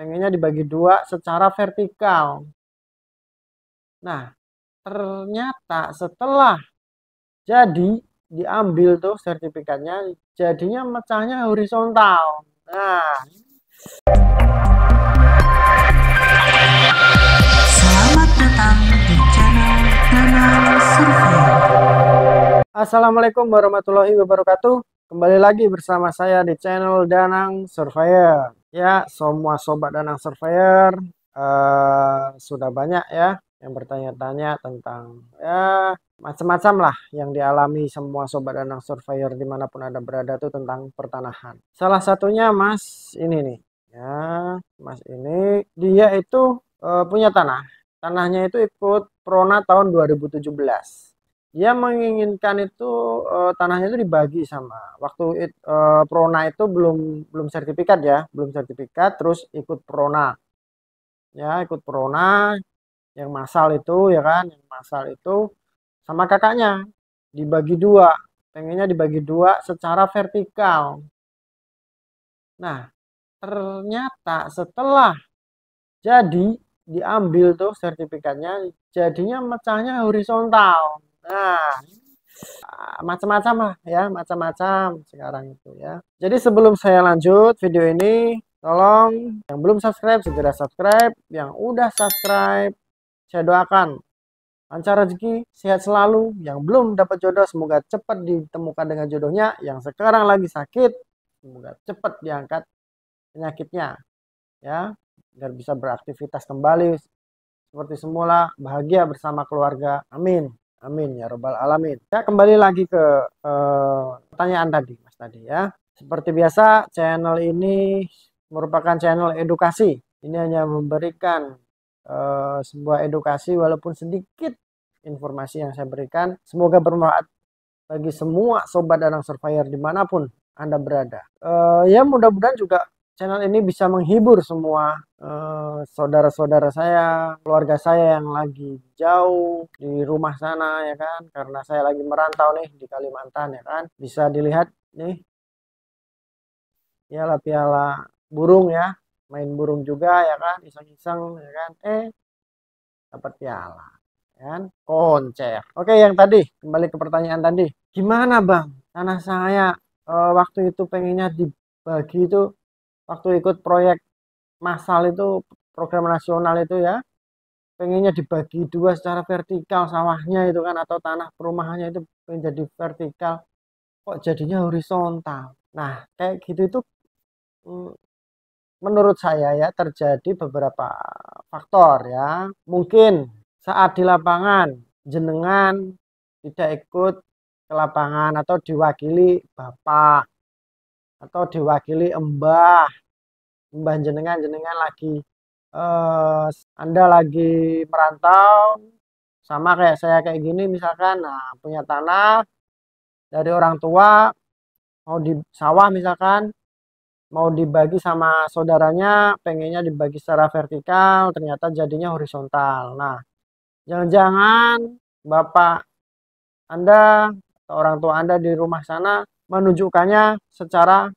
pengennya dibagi dua secara vertikal. Nah, ternyata setelah jadi diambil tuh sertifikatnya, jadinya mecahnya horizontal. Nah, Selamat datang di channel Danang Survei. Assalamualaikum warahmatullahi wabarakatuh. Kembali lagi bersama saya di channel Danang Surveyor. Ya, semua sobat Danang Surveyor sudah banyak ya yang bertanya-tanya tentang ya macam-macam lah yang dialami semua sobat Danang Surveyor dimanapun Anda berada tuh tentang pertanahan. Salah satunya Mas ini nih. Ya, Mas ini dia itu punya tanah. Tanahnya itu ikut Prona tahun 2017. Dia menginginkan itu tanahnya itu dibagi sama waktu Prona itu belum belum sertifikat ya, belum sertifikat terus ikut Prona. Ya, ikut Prona yang massal itu ya kan, yang massal itu sama kakaknya dibagi dua, pengennya dibagi dua secara vertikal. Nah, ternyata setelah jadi diambil tuh sertifikatnya, jadinya mecahnya horizontal. Nah, macam-macam lah ya, macam-macam sekarang itu ya. Jadi sebelum saya lanjut video ini, tolong yang belum subscribe segera subscribe, yang udah subscribe saya doakan lancar rezeki, sehat selalu. Yang belum dapat jodoh semoga cepat ditemukan dengan jodohnya. Yang sekarang lagi sakit semoga cepat diangkat penyakitnya ya, biar bisa beraktivitas kembali seperti semula, bahagia bersama keluarga. Amin. Amin ya robbal alamin. Ya, kembali lagi ke pertanyaan tadi Mas tadi ya. Seperti biasa, channel ini merupakan channel edukasi. Ini hanya memberikan sebuah edukasi walaupun sedikit informasi yang saya berikan. Semoga bermanfaat bagi semua sobat Danang Surveyor dimanapun Anda berada. Ya mudah-mudahan juga channel ini bisa menghibur semua saudara-saudara saya, keluarga saya yang lagi jauh di rumah sana ya kan, karena saya lagi merantau nih di Kalimantan ya kan. Bisa dilihat nih, piala burung ya, main burung juga ya kan, iseng-iseng ya kan, dapat piala ya kan, koncer. Oke, yang tadi kembali ke pertanyaan tadi, gimana bang tanah saya waktu itu pengennya dibagi itu waktu ikut proyek massal itu, program nasional itu ya, pengennya dibagi dua secara vertikal sawahnya itu kan, atau tanah perumahannya itu pengen jadi vertikal, kok jadinya horizontal. Nah kayak gitu itu mm, menurut saya ya terjadi beberapa faktor ya. Mungkin saat di lapangan jenengan tidak ikut ke lapangan atau diwakili bapak atau diwakili mbah, mbah jenengan lagi eh, Anda lagi merantau sama kayak saya kayak gini misalkan, nah punya tanah dari orang tua mau di sawah misalkan, mau dibagi sama saudaranya, pengennya dibagi secara vertikal, ternyata jadinya horizontal. Nah, jangan-jangan bapak Anda atau orang tua Anda di rumah sana menunjukkannya secara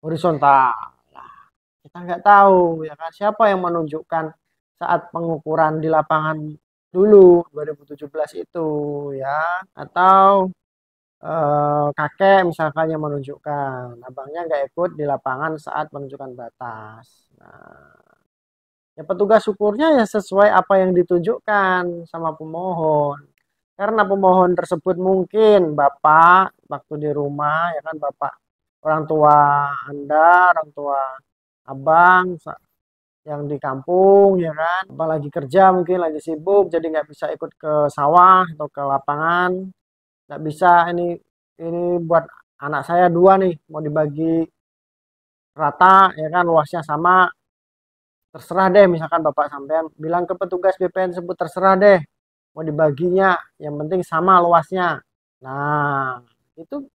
horizontal. Nah, kita nggak tahu ya kan siapa yang menunjukkan saat pengukuran di lapangan dulu 2017 itu ya, atau kakek misalkan yang menunjukkan, abangnya nggak ikut di lapangan saat menunjukkan batas. Nah, ya petugas ukurnya ya sesuai apa yang ditunjukkan sama pemohon. Karena pemohon tersebut mungkin bapak waktu di rumah ya kan, bapak orang tua Anda, orang tua abang yang di kampung ya kan, abang lagi kerja mungkin lagi sibuk jadi nggak bisa ikut ke sawah atau ke lapangan, nggak bisa ini buat anak saya dua nih mau dibagi rata ya kan, luasnya sama, terserah deh misalkan bapak sampean bilang ke petugas BPN sebut terserah deh mau dibaginya yang penting sama luasnya. Nah itu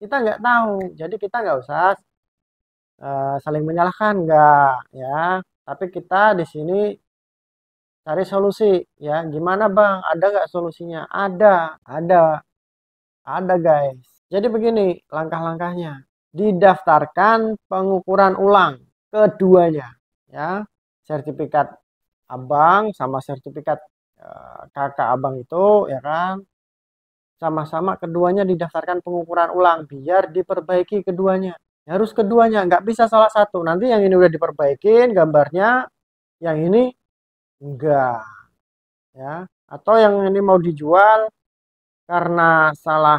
kita nggak tahu, jadi kita nggak usah saling menyalahkan nggak ya, tapi kita di sini cari solusi ya. Gimana bang, ada nggak solusinya? Ada guys. Jadi begini langkah-langkahnya. Didaftarkan pengukuran ulang keduanya ya. sertifikat abang sama sertifikat kakak abang itu, ya kan, sama-sama keduanya didaftarkan pengukuran ulang biar diperbaiki keduanya. Harus keduanya, nggak bisa salah satu. Nanti yang ini udah diperbaikin gambarnya, yang ini enggak, ya. Atau yang ini mau dijual karena salah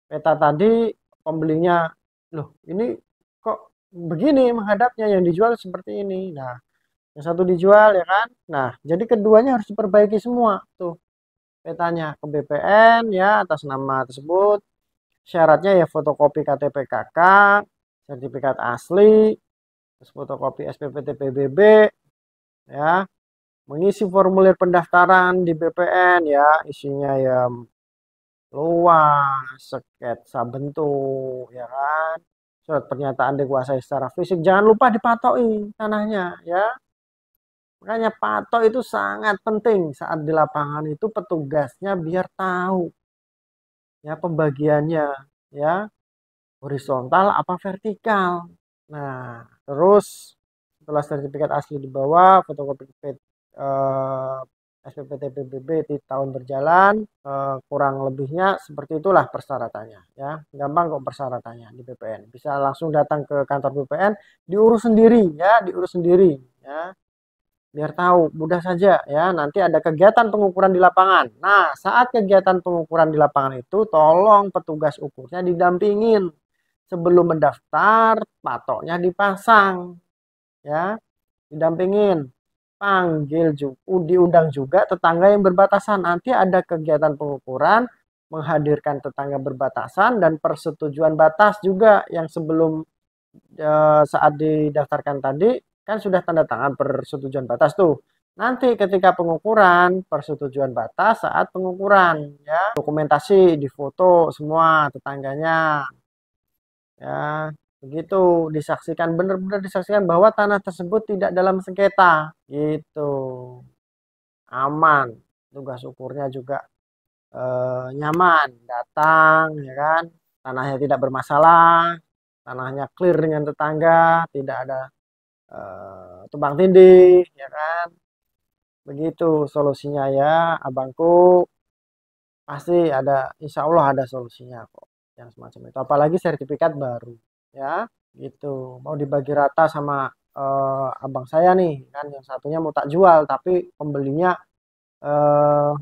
peta tadi, pembelinya, loh ini kok begini menghadapnya, yang dijual seperti ini. Nah, yang satu dijual, ya kan. Nah, jadi keduanya harus diperbaiki semua tuh petanya ke BPN ya atas nama tersebut. Syaratnya ya fotokopi KTP KK, sertifikat asli, terus fotokopi SPPT PBB, ya, mengisi formulir pendaftaran di BPN ya, isinya ya luas, sketsa bentuk, ya kan, surat pernyataan dikuasai secara fisik, jangan lupa dipatoki tanahnya ya. Makanya patok itu sangat penting saat di lapangan itu petugasnya biar tahu ya pembagiannya ya, horizontal apa vertikal. Nah, terus setelah sertifikat asli dibawa, fotokopi SPPT PBB di tahun berjalan, kurang lebihnya seperti itulah persyaratannya ya. Gampang kok persyaratannya di BPN. Bisa langsung datang ke kantor BPN, diurus sendiri ya, diurus sendiri ya. Biar tahu, mudah saja ya. Nanti ada kegiatan pengukuran di lapangan. Nah, saat kegiatan pengukuran di lapangan itu tolong petugas ukurnya didampingin. Sebelum mendaftar, patoknya dipasang ya, didampingin. Panggil diundang juga tetangga yang berbatasan. Nanti ada kegiatan pengukuran, menghadirkan tetangga berbatasan dan persetujuan batas juga yang sebelum saat didaftarkan tadi kan sudah tanda tangan persetujuan batas tuh. Nanti ketika pengukuran, persetujuan batas saat pengukuran ya, dokumentasi difoto semua tetangganya. Ya, begitu disaksikan, benar-benar disaksikan bahwa tanah tersebut tidak dalam sengketa gitu. Aman. Tugas ukurnya juga nyaman, datang ya kan. Tanahnya tidak bermasalah, tanahnya clear dengan tetangga, tidak ada tumpang tindih ya kan. Begitu solusinya ya, abangku. Pasti ada, insya Allah ada solusinya kok yang semacam itu. Apalagi sertifikat baru ya, gitu. Mau dibagi rata sama abang saya nih kan, yang satunya mau tak jual tapi pembelinya eh,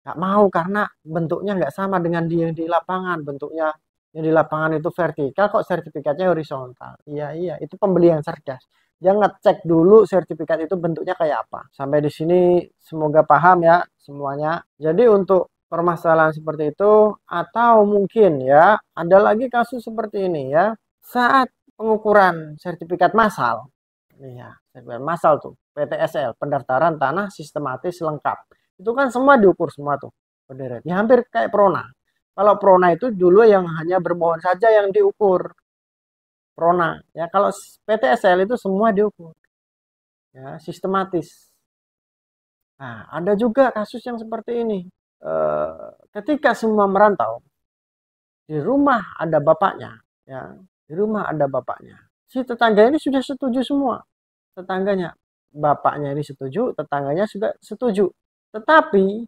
nggak mau karena bentuknya nggak sama dengan dia yang di lapangan. Bentuknya yang di lapangan itu vertikal, kok sertifikatnya horizontal. Iya, iya, itu pembeli yang cerdas. Dia ngecek dulu sertifikat itu bentuknya kayak apa. Sampai di sini semoga paham ya semuanya. Jadi untuk permasalahan seperti itu, atau mungkin ya ada lagi kasus seperti ini ya, saat pengukuran sertifikat massal. Iya, sertifikat massal tuh, PTSL, pendaftaran tanah sistematis lengkap. Itu kan semua diukur semua tuh, berderet. Ya hampir kayak Prona. Kalau Prona itu dulu yang hanya bermohon saja yang diukur. Prona. Ya kalau PTSL itu semua diukur. Ya, sistematis. Nah, ada juga kasus yang seperti ini. Ketika semua merantau, di rumah ada bapaknya, ya. Di rumah ada bapaknya. Si tetangga ini sudah setuju semua. Tetangganya, bapaknya ini setuju, tetangganya juga setuju. Tetapi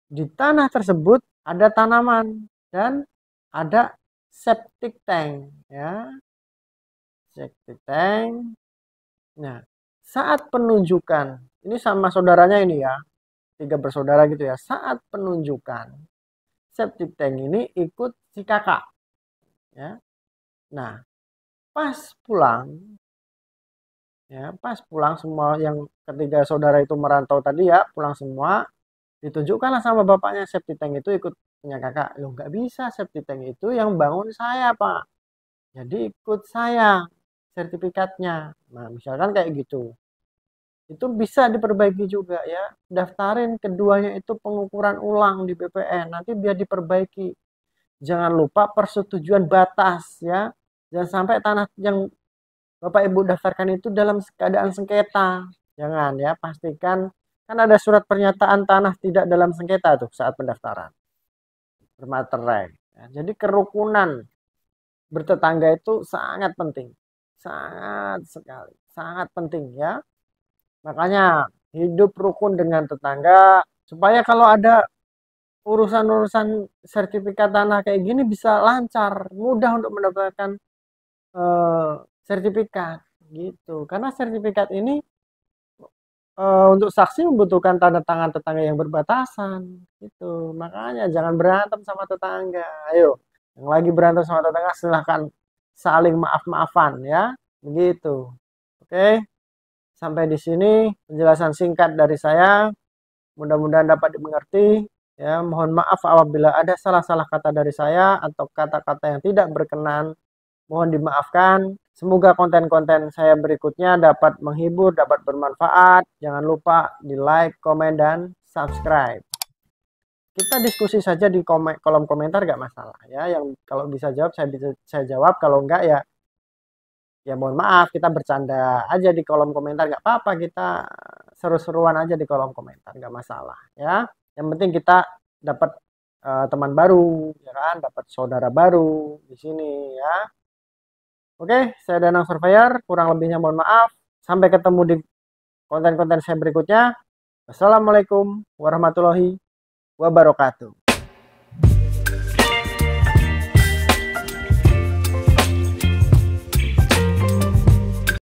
di tanah tersebut ada tanaman dan ada septic tank ya, septic tank. Nah, saat penunjukan ini sama saudaranya ini ya, tiga bersaudara gitu ya, saat penunjukan septic tank ini ikut si kakak ya. Nah, pas pulang ya, pas pulang semua yang ketiga saudara itu merantau tadi ya, pulang semua, ditunjukkanlah sama bapaknya septic tank itu ikut punya kakak. Loh nggak bisa, septic tank itu yang bangun saya pak, jadi ikut saya sertifikatnya. Nah misalkan kayak gitu, itu bisa diperbaiki juga ya, daftarin keduanya itu pengukuran ulang di BPN nanti biar diperbaiki. Jangan lupa persetujuan batas ya, jangan sampai tanah yang bapak ibu daftarkan itu dalam keadaan sengketa, jangan ya. Pastikan kan ada surat pernyataan tanah tidak dalam sengketa tuh saat pendaftaran bermaterai ya. Jadi kerukunan bertetangga itu sangat penting, sangat sekali, sangat penting ya. Makanya hidup rukun dengan tetangga supaya kalau ada urusan-urusan sertifikat tanah kayak gini bisa lancar, mudah untuk mendapatkan sertifikat gitu. Karena sertifikat ini untuk saksi membutuhkan tanda tangan tetangga yang berbatasan gitu. Makanya jangan berantem sama tetangga. Ayo, yang lagi berantem sama tetangga silahkan saling maaf-maafan ya. Begitu. Oke. Sampai di sini penjelasan singkat dari saya. Mudah-mudahan dapat dimengerti. Ya, mohon maaf apabila ada salah-salah kata dari saya atau kata-kata yang tidak berkenan. Mohon dimaafkan. Semoga konten-konten saya berikutnya dapat menghibur, dapat bermanfaat. Jangan lupa di like, komen, dan subscribe. Kita diskusi saja di kolom komentar, gak masalah ya. Yang kalau bisa jawab saya jawab, kalau enggak ya mohon maaf, kita bercanda aja di kolom komentar, gak apa-apa, kita seru-seruan aja di kolom komentar, gak masalah ya. Yang penting kita dapat teman baru, ya kan, dapat saudara baru di sini ya. Oke, saya Danang Surveyor, kurang lebihnya mohon maaf. Sampai ketemu di konten-konten saya berikutnya. Wassalamualaikum warahmatullahi wabarakatuh.